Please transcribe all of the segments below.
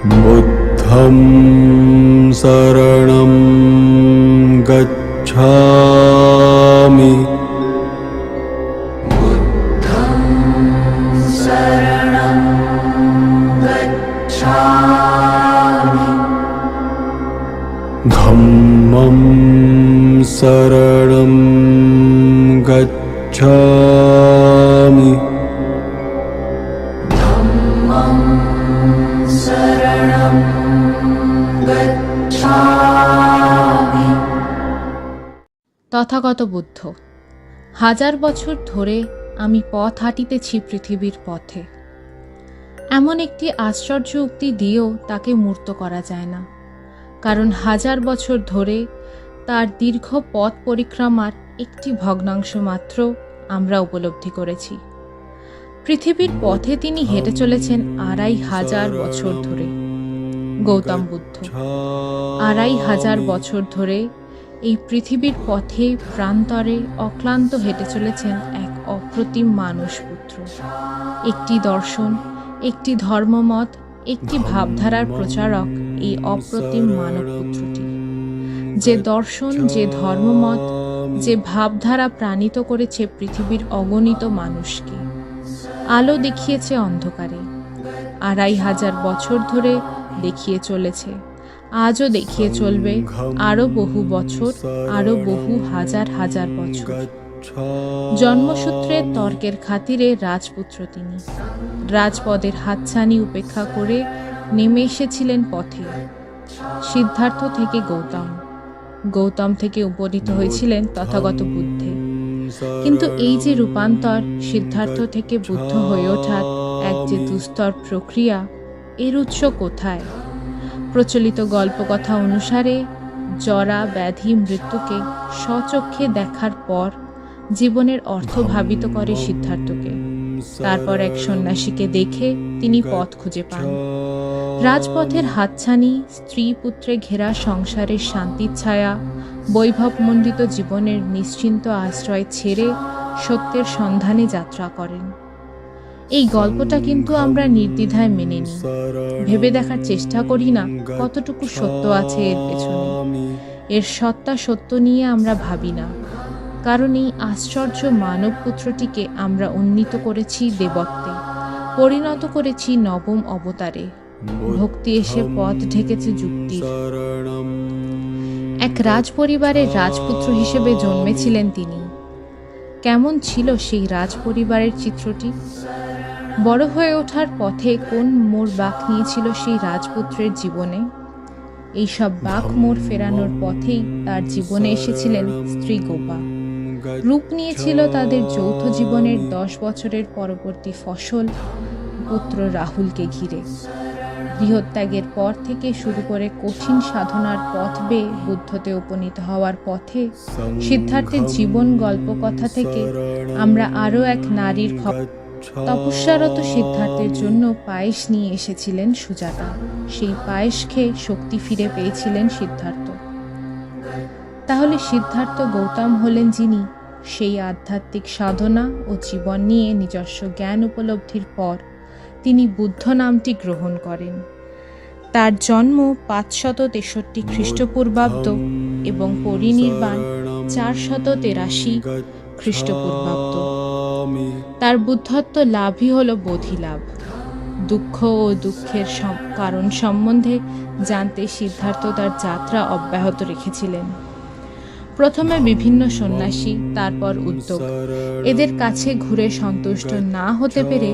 बुद्धं शरणं गच्छामि। शरणं गच्छामि। धम्मं शरणं गच्छामि। धम्मं शरणं गच्छामि। তথাগত বুদ্ধ। 1000 বছর ধরে আমি পথ হাঁটিতেছি পৃথিবীর পথে। এমন একটি আশ্চর্য উক্তি দিয়েও তাকে মূর্ত করা যায় না, কারণ 1000 বছর ধরে তার দীর্ঘ পথ পরিক্রমার একটি ভগ্নাংশ মাত্র আমরা উপলব্ধি করেছি। পৃথিবীর পথে তিনি হেঁটে চলেছেন 2500 বছর ধরে। গৌতম বুদ্ধ 2500 বছর ধরে এই পৃথিবীর পথে প্রান্তরে অক্লান্ত হেঁটে চলেছেন এক অপ্রতিম মানসপুত্র। একটি দর্শন, একটি ধর্মমত, একটি ভাবধারার প্রচারক এই অপ্রতিম মানবপুত্রটি। যে দর্শন, যে ধর্মমত, যে ভাবধারা প্রাণিত করেছে পৃথিবীর অগণিত মানুষকে, আলো দেখিয়েছে অন্ধকারে, 2500 বছর ধরে দেখিয়ে চলেছে, আজও দেখিয়ে চলবে, আরও বহু বছর, আরও বহু হাজার হাজার বছর। জন্মসূত্রে তর্কের খাতিরে রাজপুত্র তিনি। রাজপদের হাতছানি উপেক্ষা করে নেমে এসেছিলেন পথে। সিদ্ধার্থ থেকে গৌতম, গৌতম থেকে উপনীত হয়েছিলেন তথাগত বুদ্ধে। কিন্তু এই যে রূপান্তর, সিদ্ধার্থ থেকে বুদ্ধ হয়ে ওঠার এক যে দুস্তর প্রক্রিয়া, এর উৎস কোথায়? প্রচলিত গল্পকথা অনুসারে জরা, ব্যাধি, মৃত্যুকে স্বচক্ষে দেখার পর জীবনের অর্থ ভাবিত করে সিদ্ধার্থকে। তারপর এক সন্ন্যাসীকে দেখে তিনি পথ খুঁজে পান। রাজপথের হাতছানি, স্ত্রী পুত্রে ঘেরা সংসারের শান্তির ছায়া, বৈভবমণ্ডিত জীবনের নিশ্চিন্ত আশ্রয় ছেড়ে সত্যের সন্ধানে যাত্রা করেন। এই গল্পটা কিন্তু আমরা নির্দ্বিধায় মেনে নিই, ভেবে দেখার চেষ্টা করি না কতটুকু সত্য আছে এর পেছনে। এর সত্তা সত্য নিয়ে আমরা ভাবি না, কারণ এই আশ্চর্য মানব পুত্রটিকে আমরা উন্নীত করেছি দেবত্বে, পরিণত করেছি নবম অবতারে। ভক্তি এসে পথ ঢেকেছে যুক্তির। এক রাজপরিবারের রাজপুত্র হিসেবে জন্মেছিলেন তিনি। কেমন ছিল সেই রাজপরিবারের চিত্রটি? বড় হয়ে ওঠার পথে কোন মোড় বাঁক নিয়েছিল সেই রাজপুত্রের জীবনে? এইসব বাঁক মোড় ফেরানোর পথেই তার জীবনে এসেছিলেন স্ত্রী গোপা। রূপ নিয়েছিল তাদের যৌথ জীবনের 10 বছরের পরবর্তী ফসল পুত্র রাহুলকে ঘিরে। গৃহত্যাগের পর থেকে শুরু করে কঠিন সাধনার পথ বেয়ে বুদ্ধতে উপনীত হওয়ার পথে সিদ্ধার্থের জীবন গল্পকথা থেকে আমরা আরও এক নারীর খবর। তপস্যারত সিদ্ধার্থের জন্য পায়েস নিয়ে এসেছিলেন সুজাতা। সেই পায়েস খেয়ে শক্তি ফিরে পেয়েছিলেন সিদ্ধার্থ। তাহলে সিদ্ধার্থ গৌতম হলেন যিনি সেই আধ্যাত্মিক সাধনা ও জীবন নিয়ে নিজস্ব জ্ঞান উপলব্ধির পর তিনি বুদ্ধ নামটি গ্রহণ করেন। তার জন্ম 563 খ্রিস্টপূর্বাব্দ এবং পরিনির্বাণ 483 খ্রিস্টপূর্বাব্দ। তার বুদ্ধত্ব লাভই হল বোধিলাভ। দুঃখ ও দুঃখের কারণ সম্বন্ধে জানতে সিদ্ধার্থ তার যাত্রা অব্যাহত রেখেছিলেন। প্রথমে বিভিন্ন সন্ন্যাসী, তারপর উদ্যোগ। এদের কাছে ঘুরে সন্তুষ্ট না হতে পেরে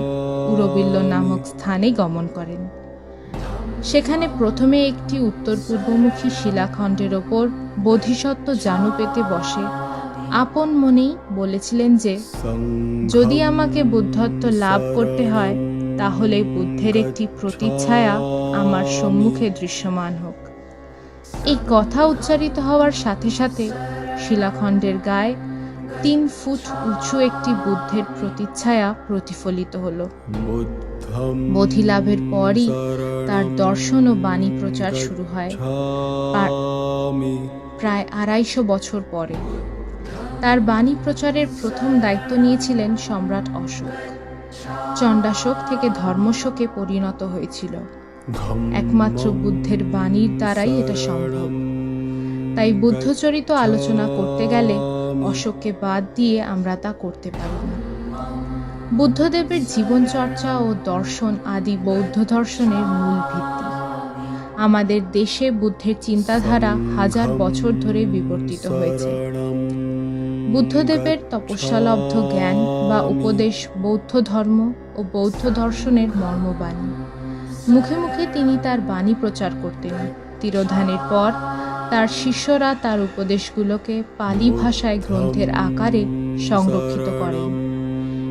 উরবিল্ল নামক স্থানে গমন করেন। সেখানে প্রথমে একটি উত্তর পূর্বমুখী শিলাখণ্ডের ওপর বোধিসত্ত্ব জানু পেতে বসে আপন মনেই বলেছিলেন যে, যদি আমাকে বুদ্ধত্ব লাভ করতে হয় তাহলে বুদ্ধের একটি প্রতিচ্ছায়া আমার সম্মুখে দৃশ্যমান হোক। এই কথা উচ্চারিত হওয়ার সাথে সাথে শিলাখণ্ডের গায়ে 3 ফুট উঁচু একটি বুদ্ধের প্রতিচ্ছায়া প্রতিফলিত হল। বোধিলাভের পরই তার দর্শন ও বাণী প্রচার শুরু হয়, প্রায় 250 বছর পরে। তার বাণী প্রচারের প্রথম দায়িত্ব নিয়েছিলেন সম্রাট অশোক। চণ্ডাশোক থেকে ধর্মশোকে পরিণত হয়েছিল। একমাত্র বুদ্ধের বাণীর দ্বারাই এটা সম্ভব। তাই বুদ্ধচরিত আলোচনা করতে গেলে অশোককে বাদ দিয়ে আমরা তা করতে পারি না। বুদ্ধদেবের জীবনচর্চা ও দর্শন আদি বৌদ্ধ দর্শনের মূল ভিত্তি। আমাদের দেশে বুদ্ধের চিন্তাধারা হাজার বছর ধরে বিবর্তিত হয়েছে। বুদ্ধদেবের তপস্যালব্ধ জ্ঞান বা উপদেশ বৌদ্ধ ধর্ম ও বৌদ্ধ দর্শনের মর্মবাণী। মুখে মুখে তিনি তার বাণী প্রচার করতেন। তিরোধানের পর তার শিষ্যরা তার উপদেশগুলোকে পালি ভাষায় গ্রন্থের আকারে সংরক্ষিত করেন।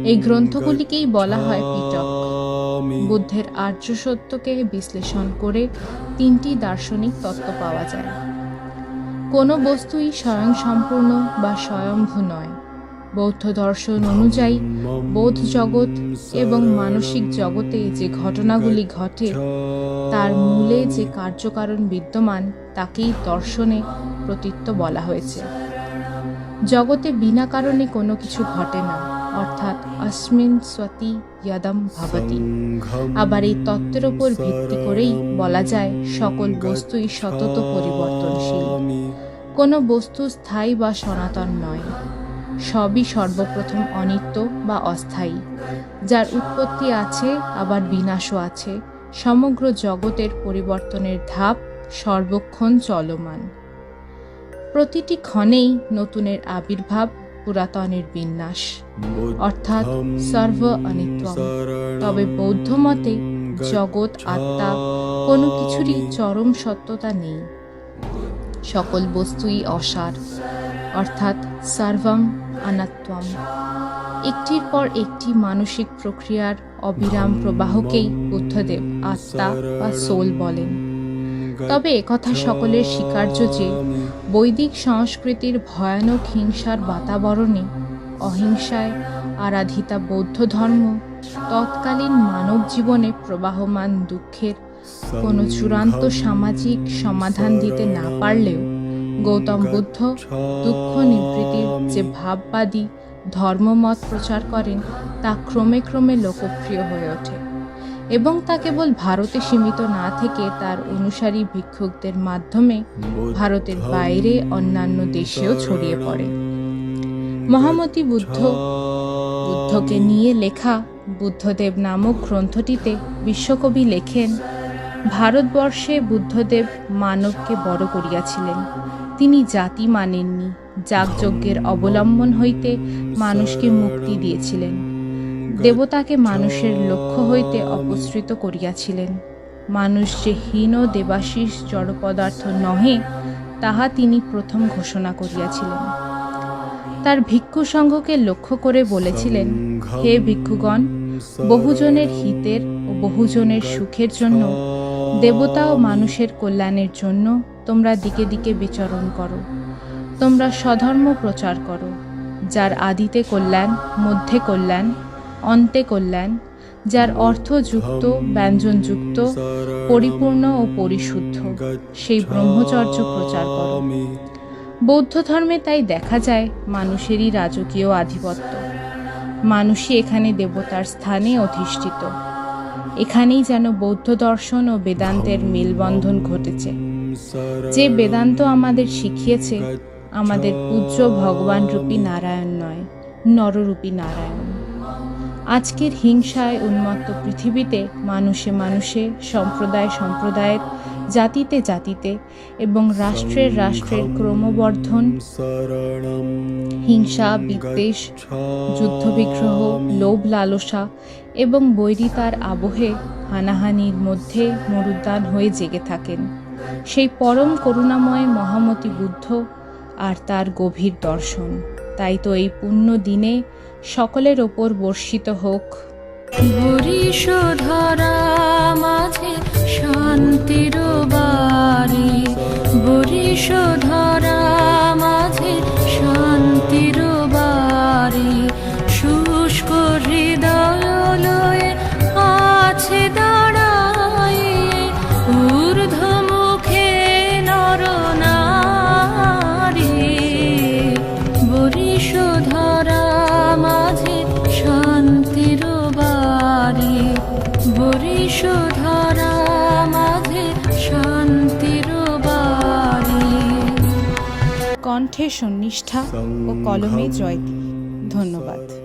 এই গ্রন্থগুলিকেই বলা হয় পিটক। বুদ্ধের আর্য সত্যকে বিশ্লেষণ করে তিনটি দার্শনিক তত্ত্ব পাওয়া যায়। কোনো বস্তুই স্বয়ংসম্পূর্ণ বা স্বয়ম্ভূ নয়। বৌদ্ধ দর্শন অনুযায়ী বোধ জগৎ এবং মানসিক জগতে যে ঘটনাগুলি ঘটে তার মূলে যে কার্যকারণ বিদ্যমান তাকেই দর্শনে প্রতীত্ব বলা হয়েছে। জগতে বিনা কারণে কোনো কিছু ঘটে না, অর্থাৎ অস্মিন স্বতি ইয়দম ভবতি। আবার এই তত্ত্বের ওপর ভিত্তি করেই বলা যায় সকল বস্তুই সতত পরিবর্তনশীল। কোনো বস্তু স্থায়ী বা সনাতন নয়। সবই সর্বপ্রথম অনিত্য বা অস্থায়ী, যার উৎপত্তি আছে আবার বিনাশও আছে। সমগ্র জগতের পরিবর্তনের ধাপ সর্বক্ষণ চলমান। প্রতিটি ক্ষণেই নতুনের আবির্ভাব, পুরাতনের বিনাশ, অর্থাৎ সর্ব অনিত্যম। তবে বৌদ্ধ মতে জগৎ, আত্মা কোনো কিছুরই চরম সত্যতা নেই। সকল বস্তুই অসার, অর্থাৎ সর্বম অনাত্মম। একটির পর একটি মানসিক প্রক্রিয়ার অবিরাম প্রবাহকেই বুদ্ধদেব আত্মা বা সোল বলেন। তবে একথা সকলের স্বীকার্য যে বৈদিক সংস্কৃতির ভয়ানক হিংসার বাতাবরণে অহিংসায় আরাধিতা বৌদ্ধ ধর্ম তৎকালীন মানব জীবনে প্রবাহমান দুঃখের কোনো চূড়ান্ত সামাজিক সমাধান দিতে না পারলেও গৌতম বুদ্ধ দুঃখ নিবৃত্তির যে ভাববাদী ধর্মমত প্রচার করেন তা ক্রমে ক্রমে লোকপ্রিয় হয়ে ওঠে এবং তা কেবল ভারতে সীমিত না থেকে তার অনুসারী ভিক্ষুকদের মাধ্যমে ভারতের বাইরে অন্যান্য দেশেও ছড়িয়ে পড়ে। মহামতি বুদ্ধকে নিয়ে লেখা বুদ্ধদেব নামক গ্রন্থটিতে বিশ্বকবি লেখেন, ভারতবর্ষে বুদ্ধদেব মানবকে বড় করিয়াছিলেন। তিনি জাতি মানেননি, যাগযজ্ঞের অবলম্বন হইতে মানুষকে মুক্তি দিয়েছিলেন। দেবতাকে মানুষের লক্ষ্য হইতে অপসৃত করিয়াছিলেন। মানুষ যে হীন দেবাশিস জড়পদার্থ নহে তাহা তিনি প্রথম ঘোষণা করিয়াছিলেন। তার ভিক্ষু সংঘকে লক্ষ্য করে বলেছিলেন, হে ভিক্ষুগণ, বহুজনের হিতের ও বহুজনের সুখের জন্য, দেবতা ও মানুষের কল্যাণের জন্য তোমরা দিকে দিকে বিচরণ করো। তোমরা স্বধর্ম প্রচার করো, যার আদিতে কল্যাণ, মধ্যে কল্যাণ, অন্তে কল্যাণ, যার অর্থযুক্ত, ব্যঞ্জনযুক্ত, পরিপূর্ণ ও পরিশুদ্ধ, সেই ব্রহ্মচর্য প্রচার করো। বৌদ্ধ ধর্মে তাই দেখা যায় মানুষেরই রাজকীয় আধিপত্য। মানুষই এখানে দেবতার স্থানে অধিষ্ঠিত। এখানেই যেন বৌদ্ধ দর্শন ও বেদান্তের মেলবন্ধন ঘটেছে। যে বেদান্ত আমাদের শিখিয়েছে আমাদের পূজ্য ভগবানরূপী নারায়ণ নয়, নররূপী নারায়ণ। আজকের হিংসায় উন্মত্ত পৃথিবীতে মানুষে মানুষে, সম্প্রদায় সম্প্রদায়ের, জাতিতে জাতিতে এবং রাষ্ট্রের রাষ্ট্রের ক্রমবর্ধন, হিংসা, বিদ্বেষ, যুদ্ধবিগ্রহ, লোভ লালসা এবং বৈরিতার আবহে হানাহানির মধ্যে মরুদ্যান হয়ে জেগে থাকেন সেই পরম করুণাময় মহামতি বুদ্ধ আর তার গভীর দর্শন। তাই তো এই পুণ্য দিনে সকলের ওপর বর্ষিত হোক বরিশধরা মাঝে শান্তির বাড়ি, বরিশধরা মাঝে শান্তির বাড়ি। শুষ্ক হৃদয় লয়ে আছে দাঁড়ায়, ঊর্ধ্বমুখে নর নারী। বরিশধরা মাঝে শান্তির বাড়ি, বরিশধরা কণ্ঠে সন্নিষ্ঠা ও কলমে জয়তী। ধন্যবাদ।